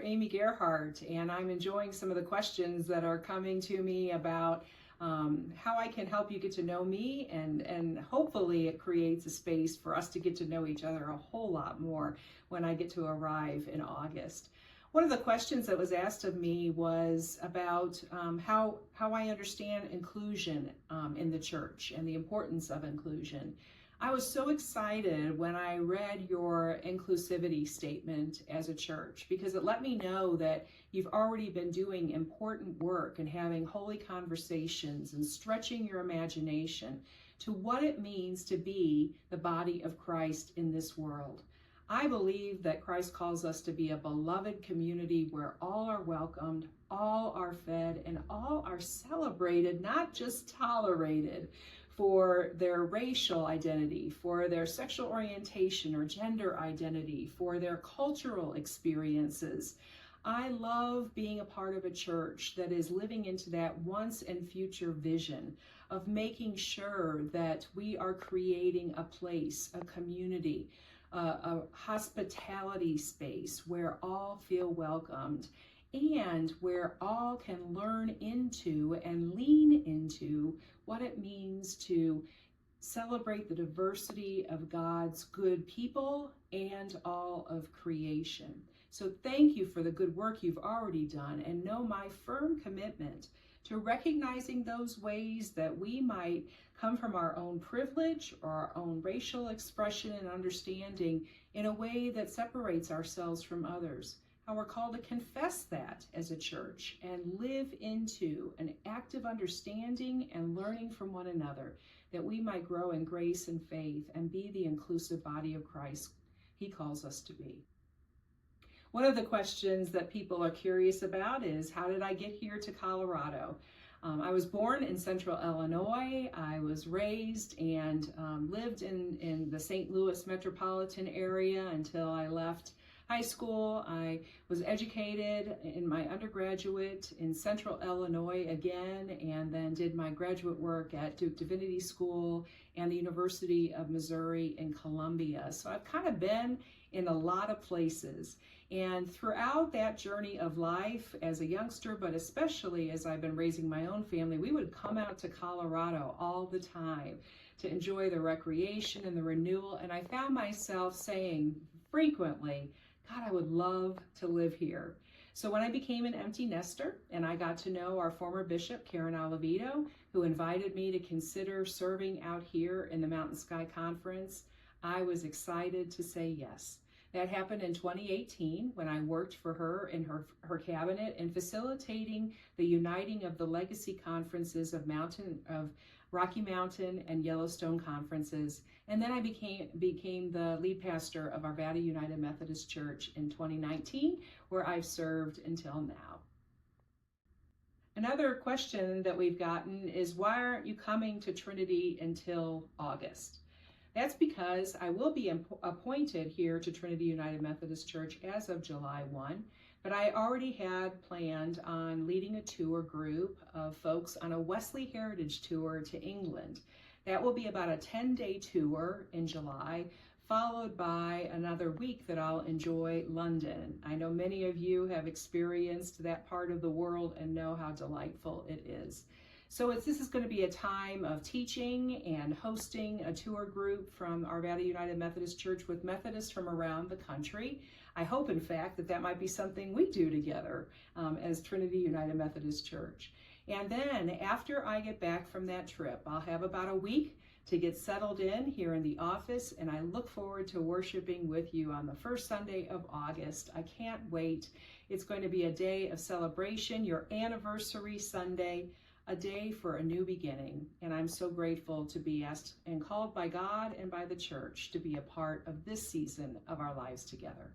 Amy Gerhardt, and I'm enjoying some of the questions that are coming to me about how I can help you get to know me, and hopefully it creates a space for us to get to know each other a whole lot more when I get to arrive in August. One of the questions that was asked of me was about how I understand inclusion in the church and the importance of inclusion. I was so excited when I read your inclusivity statement as a church, because it let me know that you've already been doing important work and having holy conversations and stretching your imagination to what it means to be the body of Christ in this world. I believe that Christ calls us to be a beloved community where all are welcomed, all are fed, and all are celebrated, not just tolerated, for their racial identity, for their sexual orientation or gender identity, for their cultural experiences. I love being a part of a church that is living into that once and future vision of making sure that we are creating a place, a community, a hospitality space where all feel welcomed, and where all can learn into and lean into what it means to celebrate the diversity of God's good people and all of creation. So thank you for the good work you've already done, and know my firm commitment to recognizing those ways that we might come from our own privilege or our own racial expression and understanding in a way that separates ourselves from others. How we're called to confess that as a church and live into an active understanding and learning from one another, that we might grow in grace and faith and be the inclusive body of Christ He calls us to be. One of the questions that people are curious about is, how did I get here to Colorado? I was born in central Illinois. I was raised and lived in the St. Louis metropolitan area until I left high school. I was educated in my undergraduate in central Illinois again, and then did my graduate work at Duke Divinity School and the University of Missouri in Columbia. So I've kind of been in a lot of places. And throughout that journey of life as a youngster, but especially as I've been raising my own family, we would come out to Colorado all the time to enjoy the recreation and the renewal. And I found myself saying frequently, God, I would love to live here. So when I became an empty nester and I got to know our former bishop, Karen Oliveto, who invited me to consider serving out here in the Mountain Sky Conference, I was excited to say yes. That happened in 2018 when I worked for her in her cabinet in facilitating the uniting of the legacy conferences of Rocky Mountain and Yellowstone conferences. And then I became the lead pastor of Arvada United Methodist Church in 2019, where I've served until now. Another question that we've gotten is, why aren't you coming to Trinity until August? That's because I will be appointed here to Trinity United Methodist Church as of July 1, but I already had planned on leading a tour group of folks on a Wesley Heritage tour to England. That will be about a 10-day tour in July, followed by another week that I'll enjoy London. I know many of you have experienced that part of the world and know how delightful it is. So this is going to be a time of teaching and hosting a tour group from Arvada United Methodist Church with Methodists from around the country. I hope, in fact, that might be something we do together as Trinity United Methodist Church. And then after I get back from that trip, I'll have about a week to get settled in here in the office, and I look forward to worshiping with you on the first Sunday of August. I can't wait. It's going to be a day of celebration, your anniversary Sunday, a day for a new beginning. And I'm so grateful to be asked and called by God and by the church to be a part of this season of our lives together.